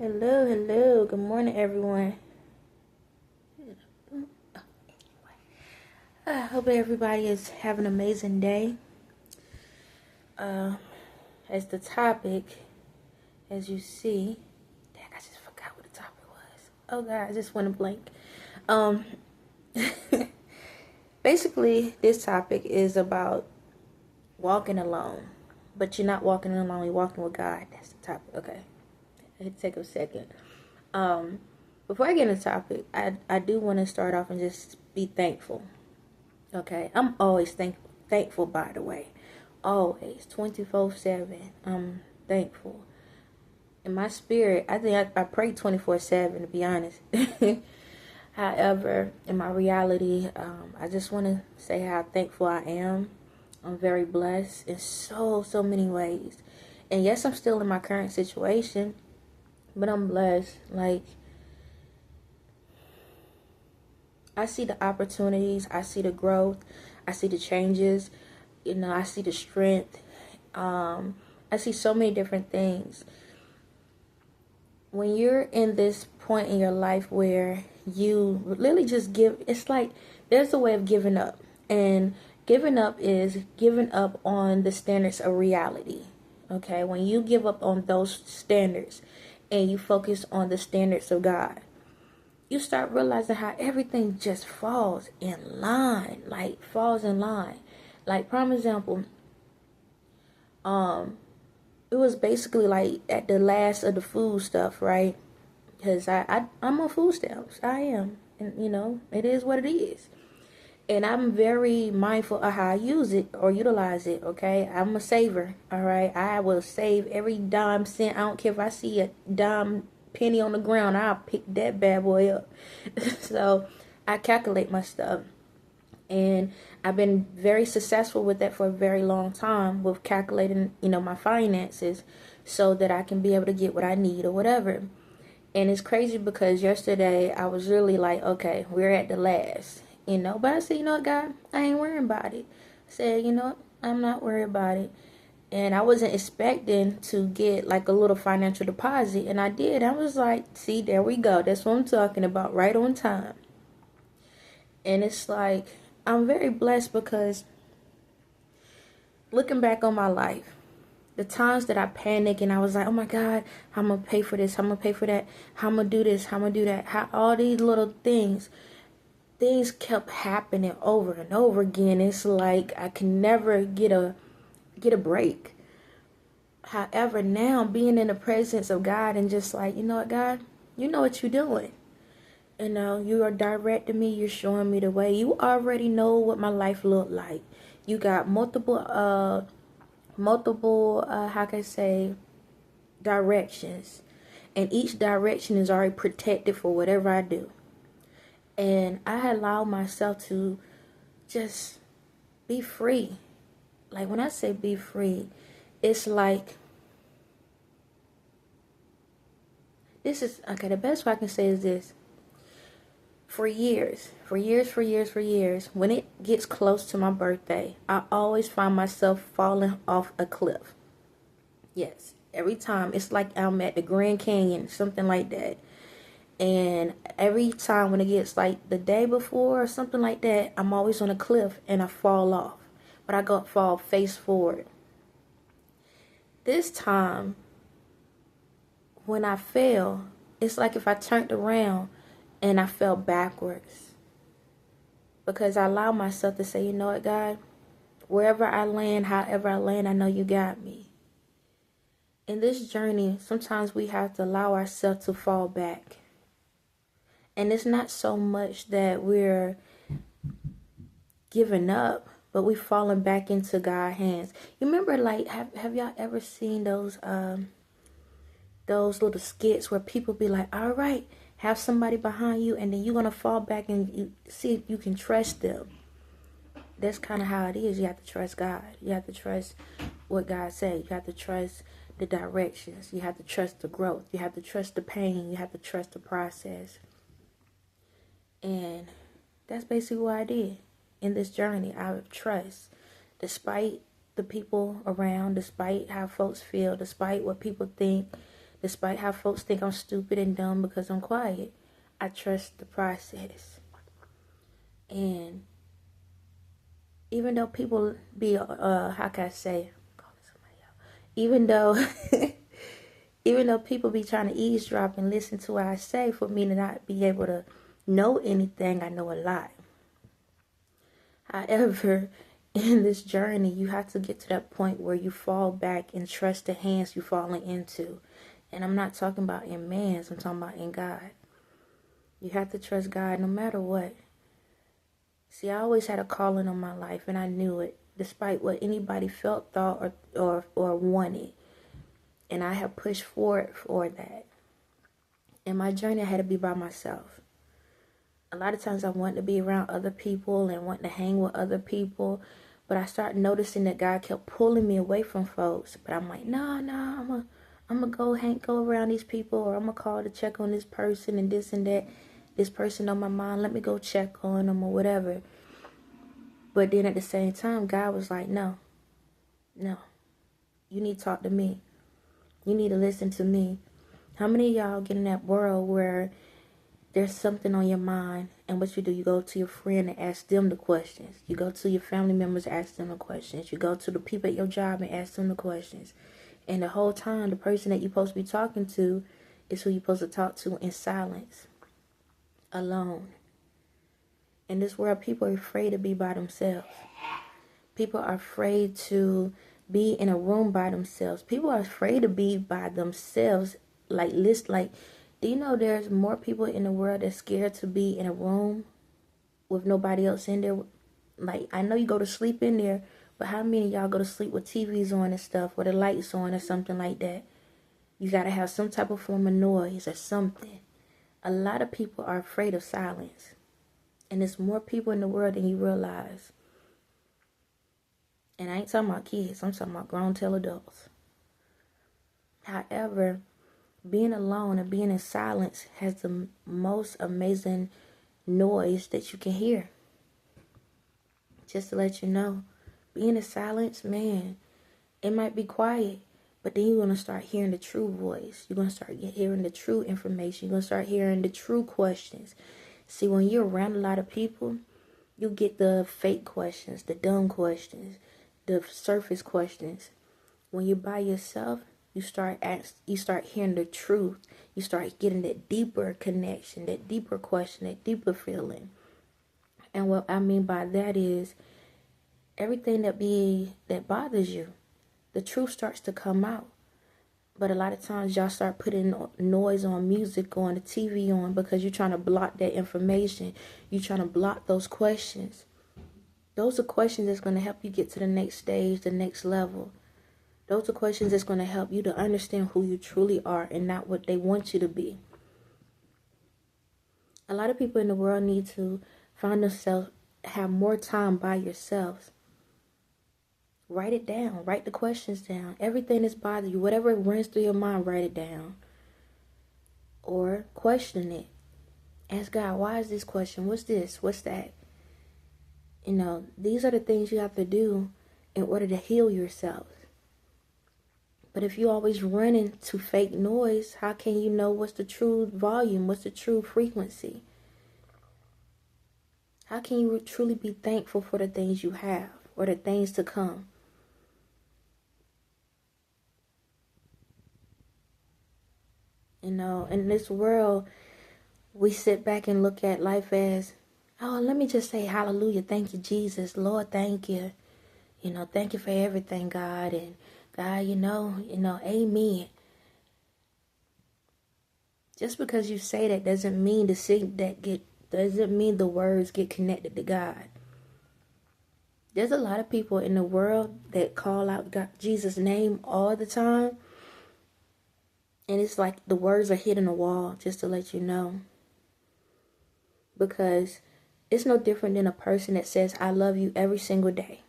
Hello, hello. Good morning, everyone. I hope everybody is having an amazing day. As the topic, as you see, dang, I just forgot what the topic was. Oh God, I just went blank. Um, Basically, this topic is about walking alone, but you're not walking alone. You're walking with God. That's the topic. Okay, it take a second. Before I get into the topic, I do want to start off and just be thankful. Okay, I'm always thankful, by the way. Always, 24/7. I'm thankful. In my spirit, I think I pray 24/7, to be honest. However, in my reality, I just want to say how thankful I am. I'm very blessed in so many ways. And yes, I'm still in my current situation, but I'm blessed. Like, I see the opportunities, I see the growth, I see the changes, I see the strength. I see so many different things. When you're in this point in your life where you really just it's like there's a way of giving up. And giving up is giving up on the standards of reality. Okay, when you give up on those standards and you focus on the standards of God, you start realizing how everything just falls in line. Like, prime example, it was basically like at the last of the food stuff, right? Because I'm on food stamps. I am. And, it is what it is. And I'm very mindful of how I use it or utilize it, okay? I'm a saver, all right? I will save every dime, cent. I don't care if I see a dime, penny on the ground. I'll pick that bad boy up. So I calculate my stuff. And I've been very successful with that for a very long time, with calculating, my finances so that I can be able to get what I need or whatever. And it's crazy because yesterday I was really like, okay, we're at the last, But I said, what, God, I ain't worrying about it. I said, what, I'm not worried about it. And I wasn't expecting to get like a little financial deposit. And I did. I was like, see, there we go. That's what I'm talking about, right on time. And it's like, I'm very blessed because looking back on my life, the times that I panicked and I was like, oh my God, how I'm going to pay for this, how I'm going to pay for that, how I'm going to do this, how I'm going to do that, how all these little things kept happening over and over again. It's like I can never get a break. However, now being in the presence of God and just like, what, God, you know what you're doing. You are directing me. You're showing me the way. You already know what my life looked like. You got multiple, how can I say, directions. And each direction is already protected for whatever I do. And I allow myself to just be free. Like, when I say be free, it's like, the best way I can say is this. For years, when it gets close to my birthday, I always find myself falling off a cliff. Yes, every time. It's like I'm at the Grand Canyon, something like that. And every time when it gets like the day before or something like that, I'm always on a cliff and I fall off. But I fall face forward. This time, when I fell, it's like if I turned around and I fell backwards. Because I allow myself to say, what, God, wherever I land, however I land, I know you got me. In this journey, sometimes we have to allow ourselves to fall back. And it's not so much that we're giving up, but we're falling back into God's hands. You remember, like, have y'all ever seen those little skits where people be like, all right, have somebody behind you, and then you're going to fall back and you see if you can trust them. That's kind of how it is. You have to trust God. You have to trust what God said. You have to trust the directions. You have to trust the growth. You have to trust the pain. You have to trust the process. And that's basically what I did in this journey. I would trust, despite the people around, despite how folks feel, despite what people think, Despite how folks think I'm stupid and dumb because I'm quiet, I trust the process. And even though people be, how can I say, even though, even though people be trying to eavesdrop and listen to what I say, for me to not be able to know anything, I know a lot. However, in this journey, you have to get to that point where you fall back and trust the hands you're falling into. And I'm not talking about in man's, I'm talking about in God. You have to trust God no matter what. See, I always had a calling on my life, and I knew it, despite what anybody felt, thought, or wanted. And I have pushed forward for that. And my journey had to be by myself. A lot of times I wanted to be around other people and wanted to hang with other people, but I started noticing that God kept pulling me away from folks. But I'm like, no, I'm gonna go around these people, or I'm gonna call to check on this person and this and that. This person on my mind, let me go check on them or whatever. But then at the same time, God was like, no, you need to talk to me. You need to listen to me. How many of y'all get in that world where there's something on your mind, and what you do, you go to your friend and ask them the questions. You go to your family members and ask them the questions. You go to the people at your job and ask them the questions. And the whole time, the person that you're supposed to be talking to is who you're supposed to talk to in silence, alone. In this world, people are afraid to be by themselves. People are afraid to be in a room by themselves. People are afraid to be by themselves. Do you know there's more people in the world that's scared to be in a room with nobody else in there? Like, I know you go to sleep in there, but how many of y'all go to sleep with TVs on and stuff, or the lights on or something like that? You gotta have some type of form of noise or something. A lot of people are afraid of silence. And there's more people in the world than you realize. And I ain't talking about kids. I'm talking about grown-tail adults. However, being alone and being in silence has the most amazing noise that you can hear. Just to let you know, being in silence, man, it might be quiet, but then you're going to start hearing the true voice. You're going to start hearing the true information. You're going to start hearing the true questions. See, when you're around a lot of people, you get the fake questions, the dumb questions, the surface questions. When you're by yourself, you start hearing the truth. You start getting that deeper connection, that deeper question, that deeper feeling. And what I mean by that is everything that bothers you, the truth starts to come out. But a lot of times y'all start putting noise on, music on, the TV on, because you're trying to block that information. You're trying to block those questions. Those are questions that's going to help you get to the next stage, the next level. Those are questions that's going to help you to understand who you truly are and not what they want you to be. A lot of people in the world need to find themselves, have more time by yourselves. Write it down. Write the questions down. Everything that's bothering you, whatever runs through your mind, write it down. Or question it. Ask God, why is this question? What's this? What's that? You know, these are the things you have to do in order to heal yourself. But if you always run into fake noise, how can you know what's the true volume? What's the true frequency? How can you truly be thankful for the things you have or the things to come? You know, in this world, we sit back and look at life as, oh, let me just say hallelujah. Thank you, Jesus. Lord, thank you. You know, thank you for everything, God. And God, you know, amen. Just because you say that doesn't mean doesn't mean the words get connected to God. There's a lot of people in the world that call out God, Jesus' name all the time. And it's like the words are hitting a wall, just to let you know. Because it's no different than a person that says, I love you every single day.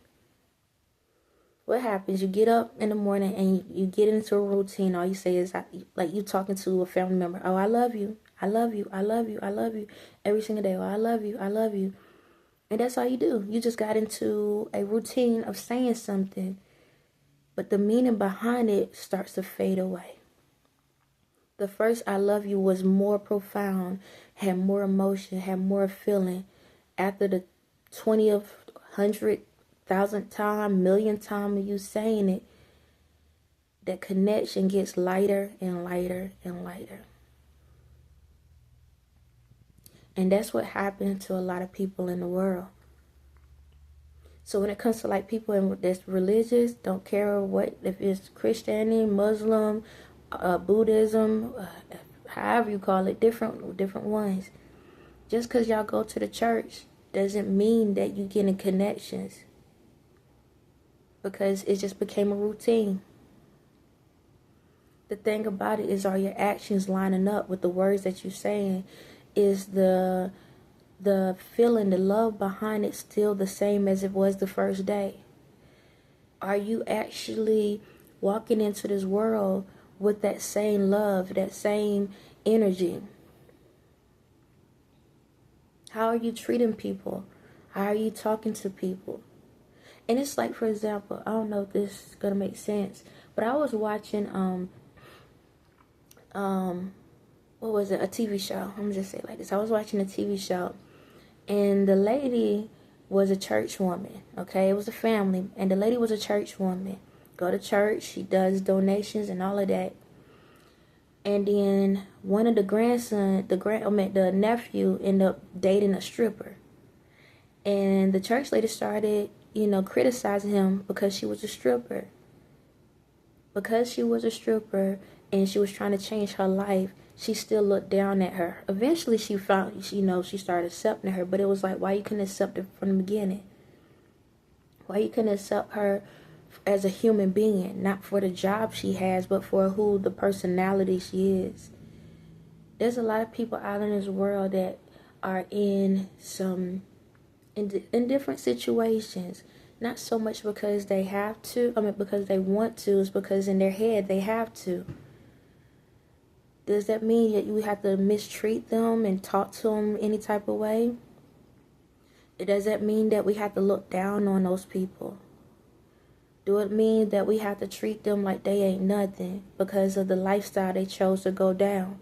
What happens? You get up in the morning and you get into a routine. All you say is, like you talking to a family member. Oh, I love you. I love you. I love you. I love you. Every single day. Oh, I love you. I love you. And that's all you do. You just got into a routine of saying something. But the meaning behind it starts to fade away. The first I love you was more profound, had more emotion, had more feeling. After the 20th, 100,000th time, millionth time of you saying it, that connection gets lighter and lighter and lighter. And that's what happened to a lot of people in the world. So when it comes to like people that's religious, don't care what, if it's Christianity, Muslim, Buddhism, however you call it, different ones. Just because y'all go to the church doesn't mean that you getting connections. Because it just became a routine. The thing about it is, are your actions lining up with the words that you're saying? Is the feeling, the love behind it still the same as it was the first day? Are you actually walking into this world with that same love, that same energy? How are you treating people? How are you talking to people? And it's like, for example, I don't know if this is gonna make sense, but I was watching what was it, a TV show. I'm just say it like this. I was watching a TV show, and the lady was a church woman. Okay, it was a family, and the lady was a church woman. Go to church, she does donations and all of that. And then one of the nephew ended up dating a stripper. And the church lady started, criticizing him because she was a stripper. Because she was a stripper and she was trying to change her life, she still looked down at her. Eventually she found, she started accepting her, but it was like, why you couldn't accept it from the beginning? Why you couldn't accept her as a human being, not for the job she has, but for who the personality she is? There's a lot of people out in this world that are in different situations, not so much because they have to, because they want to, it's because in their head they have to. Does that mean that you have to mistreat them and talk to them any type of way? Does that mean that we have to look down on those people? Do it mean that we have to treat them like they ain't nothing because of the lifestyle they chose to go down?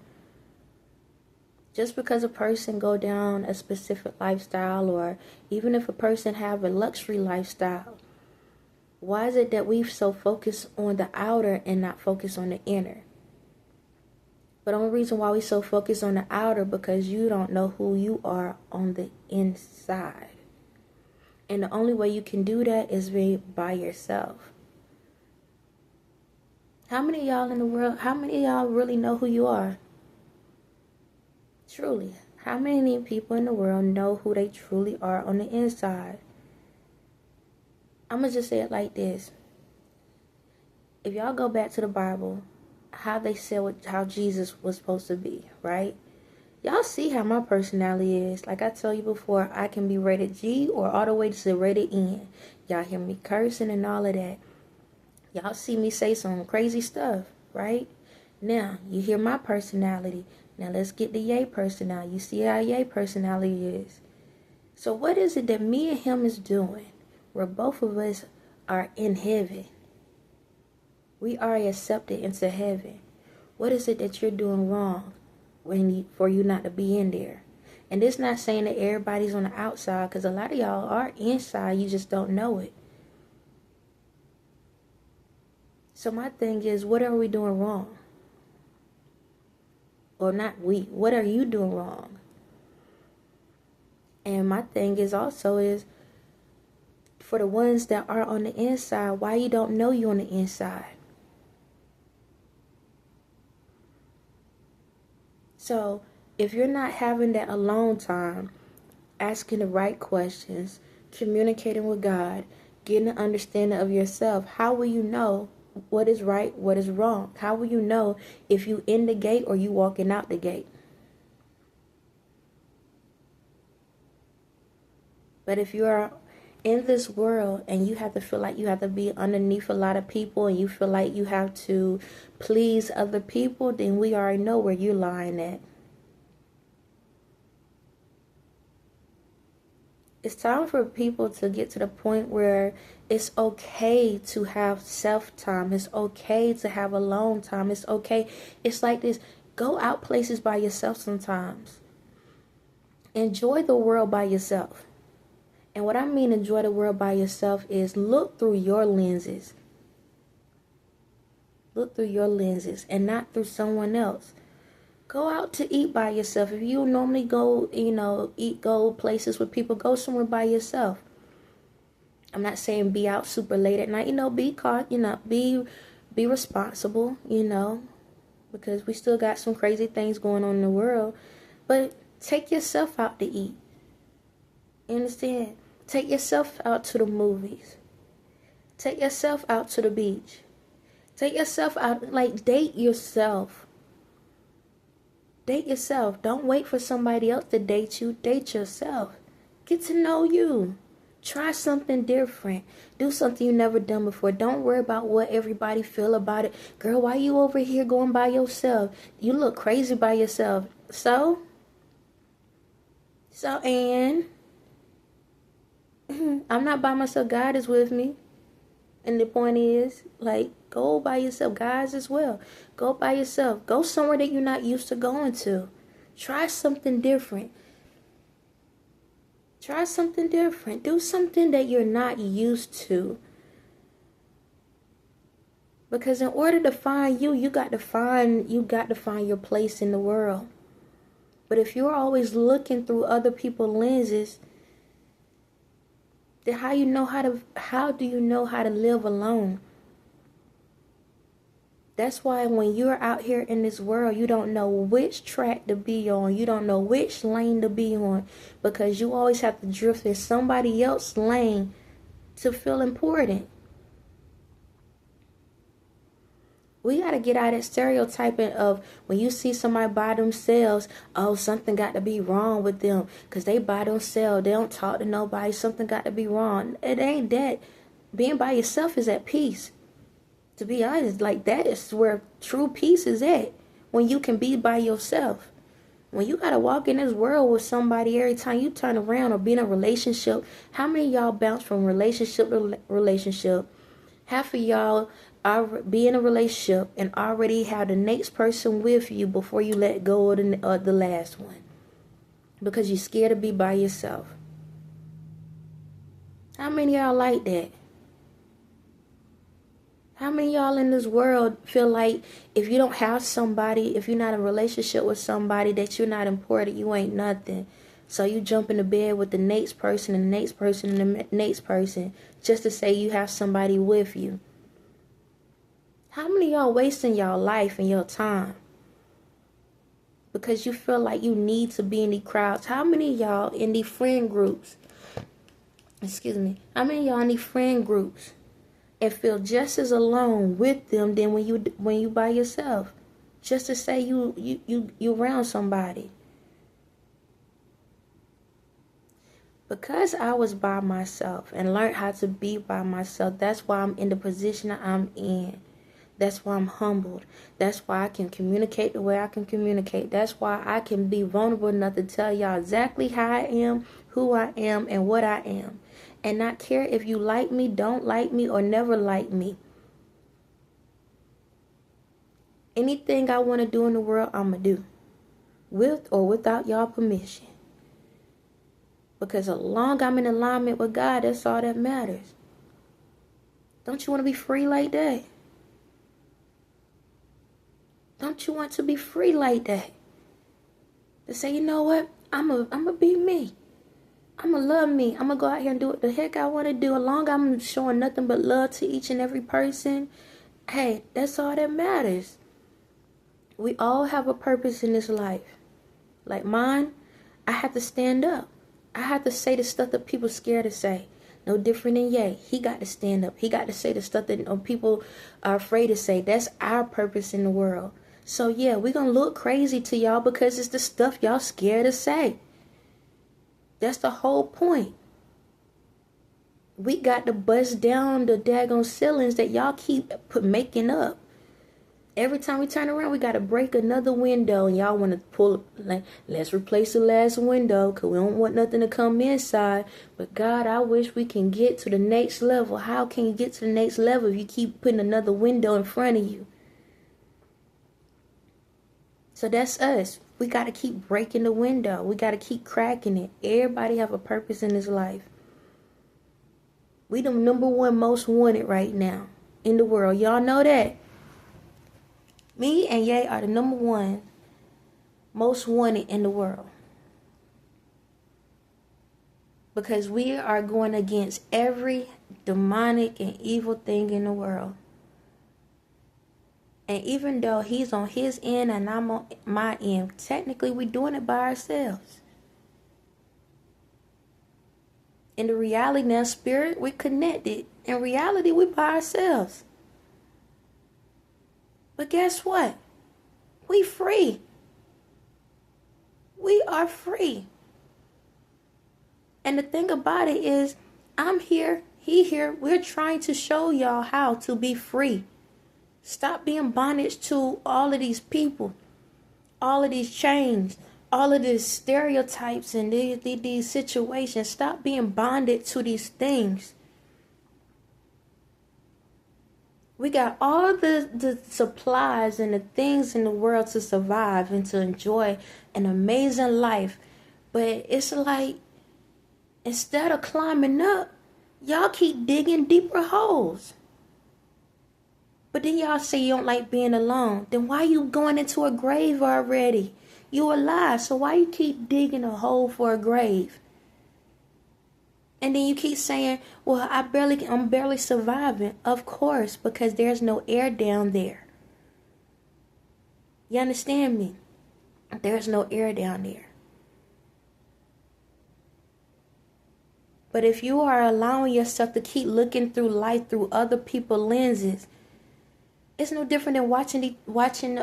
Just because a person go down a specific lifestyle, or even if a person have a luxury lifestyle, why is it that we so focus on the outer and not focus on the inner? But the only reason why we so focused on the outer, because you don't know who you are on the inside. And the only way you can do that is by yourself. How many of y'all in the world, how many of y'all really know who you are? Truly. How many people in the world know who they truly are on the inside? I'm going to just say it like this. If y'all go back to the Bible, how they said how Jesus was supposed to be, right? Y'all see how my personality is. Like I told you before, I can be rated G or all the way to rated N. Y'all hear me cursing and all of that. Y'all see me say some crazy stuff, right? Now, you hear my personality. Now, let's get the Ye personality. You see how Ye personality is. So what is it that me and him is doing where both of us are in heaven? We are accepted into heaven. What is it that you're doing wrong for you not to be in there? And it's not saying that everybody's on the outside, because a lot of y'all are inside. You just don't know it. So my thing is, what are we doing wrong? Or not we. What are you doing wrong? And my thing is also is, for the ones that are on the inside, why you don't know you on the inside? So, if you're not having that alone time, asking the right questions, communicating with God, getting an understanding of yourself, how will you know what is right, what is wrong? How will you know if you in the gate or you walking out the gate? But if you are in this world and you have to feel like you have to be underneath a lot of people and you feel like you have to please other people, then we already know where you're lying at. It's time for people to get to the point where it's okay to have self-time. It's okay to have alone time. It's okay. It's like this. Go out places by yourself sometimes. Enjoy the world by yourself. And what I mean enjoy the world by yourself is look through your lenses. Look through your lenses and not through someone else. Go out to eat by yourself. If you normally go, go places with people, go somewhere by yourself. I'm not saying be out super late at night. Be caught, be responsible, because we still got some crazy things going on in the world. But take yourself out to eat. You understand? Take yourself out to the movies. Take yourself out to the beach. Take yourself out, date yourself. Date yourself. Don't wait for somebody else to date you. Date yourself. Get to know you. Try something different. Do something you've never done before. Don't worry about what everybody feel about it. Girl, why you over here going by yourself? You look crazy by yourself. So, and I'm not by myself. God is with me. And the point is, go by yourself. Guys as well. Go by yourself. Go somewhere that you're not used to going to. Try something different. Try something different. Do something that you're not used to. Because in order to find you got to find your place in the world. But if you're always looking through other people's lenses, then how do you know how to live alone? That's why when you're out here in this world, you don't know which track to be on. You don't know which lane to be on. Because you always have to drift in somebody else's lane to feel important. We got to get out of that stereotyping of when you see somebody by themselves, oh, something got to be wrong with them. Because they by themselves. They don't talk to nobody. Something got to be wrong. It ain't that. Being by yourself is at peace. To be honest, that is where true peace is at. When you can be by yourself. When you got to walk in this world with somebody every time you turn around or be in a relationship. How many of y'all bounce from relationship to relationship? Half of y'all be in a relationship and already have the next person with you before you let go of the last one. Because you're scared to be by yourself. How many of y'all like that? How many of y'all in this world feel like if you don't have somebody, if you're not in a relationship with somebody, that you're not important, you ain't nothing? So you jump into bed with the next person and the next person and the next person just to say you have somebody with you. How many of y'all wasting your life and your time because you feel like you need to be in these crowds? How many of y'all in these friend groups? How many of y'all in these friend groups and feel just as alone with them than when you by yourself? Just to say you around somebody. Because I was by myself and learned how to be by myself, that's why I'm in the position I'm in. That's why I'm humbled. That's why I can communicate the way I can communicate. That's why I can be vulnerable enough to tell y'all exactly how I am, who I am, and what I am. And not care if you like me, don't like me, or never like me. Anything I want to do in the world, I'm going to do. With or without y'all permission. Because as long as I'm in alignment with God, that's all that matters. Don't you want to be free like that? Don't you want to be free like that? To say, you know what? I'm a be me. I'm going to love me. I'm going to go out here and do what the heck I want to do. As long as I'm showing nothing but love to each and every person. Hey, that's all that matters. We all have a purpose in this life. Like mine, I have to stand up. I have to say the stuff that people scared to say. No different than Ye. He got to stand up. He got to say the stuff that people are afraid to say. That's our purpose in the world. So yeah, we're going to look crazy to y'all because it's the stuff y'all scared to say. That's the whole point. We got to bust down the daggone ceilings that y'all keep making up. Every time we turn around, we got to break another window. And y'all want to pull, let's replace the last window because we don't want nothing to come inside. But God, I wish we can get to the next level. How can you get to the next level if you keep putting another window in front of you? So that's us. We got to keep breaking the window. We got to keep cracking it. Everybody have a purpose in this life. We the number one most wanted right now in the world. Y'all know that. Me and Ye are the number one most wanted in the world. Because we are going against every demonic and evil thing in the world. And even though he's on his end and I'm on my end, technically we're doing it by ourselves. In the reality now, spirit, we're connected. In reality, we're by ourselves. But guess what? We free. We are free. And the thing about it is, I'm here, he here. We're trying to show y'all how to be free. Stop being bondage to all of these people, all of these chains, all of these stereotypes and these situations. Stop being bonded to these things. We got all the supplies and the things in the world to survive and to enjoy an amazing life. But it's like, instead of climbing up, y'all keep digging deeper holes. But then y'all say you don't like being alone. Then why you going into a grave already? You alive, so why you keep digging a hole for a grave? And then you keep saying, well, I'm barely surviving. Of course, because there's no air down there. You understand me? There's no air down there. But if you are allowing yourself to keep looking through life through other people's lenses, it's no different than watching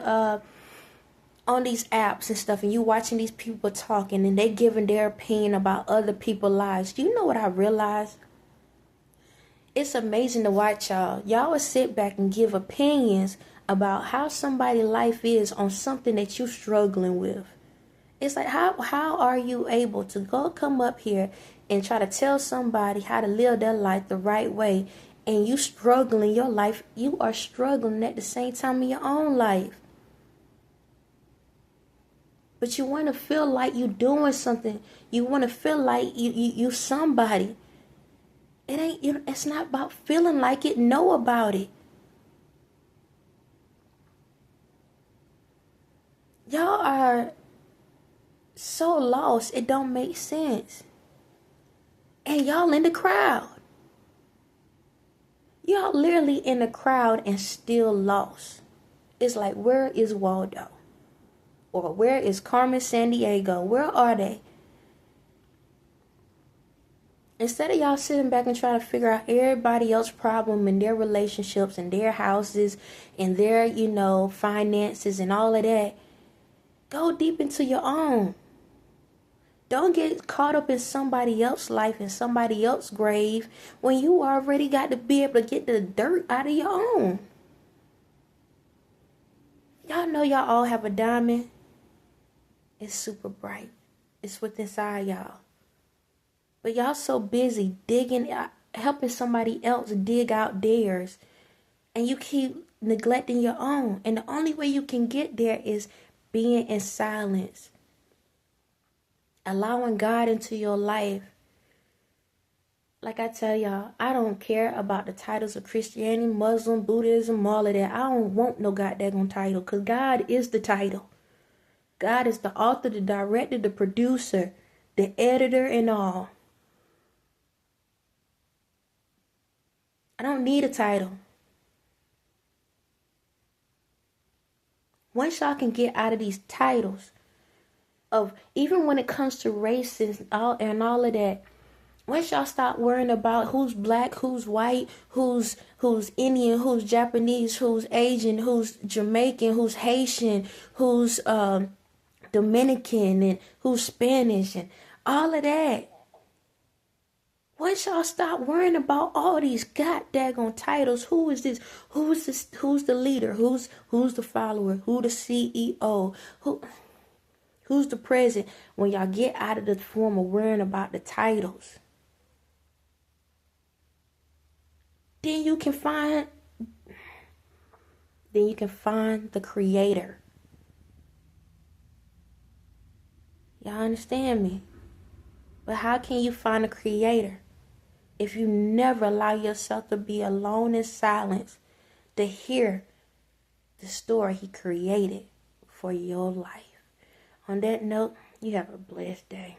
on these apps and stuff, and you watching these people talking and they giving their opinion about other people's lives. You know what I realized? It's amazing to watch y'all. Y'all will sit back and give opinions about how somebody's life is on something that you're struggling with. It's like, how are you able to come up here and try to tell somebody how to live their life the right way, and you struggling your life, you are struggling at the same time in your own life. But you want to feel like you're doing something. You want to feel like you somebody. It's not about feeling like it. Know about it. Y'all are so lost, it don't make sense. And y'all in the crowd. Y'all literally in the crowd and still lost. It's like, where is Waldo? Or where is Carmen Sandiego? Where are they? Instead of y'all sitting back and trying to figure out everybody else's problem and their relationships and their houses and their, finances and all of that, go deep into your own. Don't get caught up in somebody else's life and somebody else's grave when you already got to be able to get the dirt out of your own. Y'all know y'all all have a diamond. It's super bright. It's within inside y'all. But y'all so busy digging, helping somebody else dig out theirs. And you keep neglecting your own. And the only way you can get there is being in silence. Allowing God into your life. Like I tell y'all, I don't care about the titles of Christianity, Muslim, Buddhism, all of that. I don't want no goddamn title, because God is the title. God is the author, the director, the producer, the editor, and all. I don't need a title. Once y'all can get out of these titles of, even when it comes to races and all of that, once y'all stop worrying about who's black, who's white, who's Indian, who's Japanese, who's Asian, who's Jamaican, who's Haitian, who's Dominican, and who's Spanish, and all of that. Once y'all stop worrying about all these goddamn titles, who is this? Who's the leader? Who's the follower? Who the CEO? Who's the president? When y'all get out of the form of worrying about the titles, then you can find the creator. Y'all understand me? But how can you find a creator if you never allow yourself to be alone in silence to hear the story he created for your life? On that note, you have a blessed day.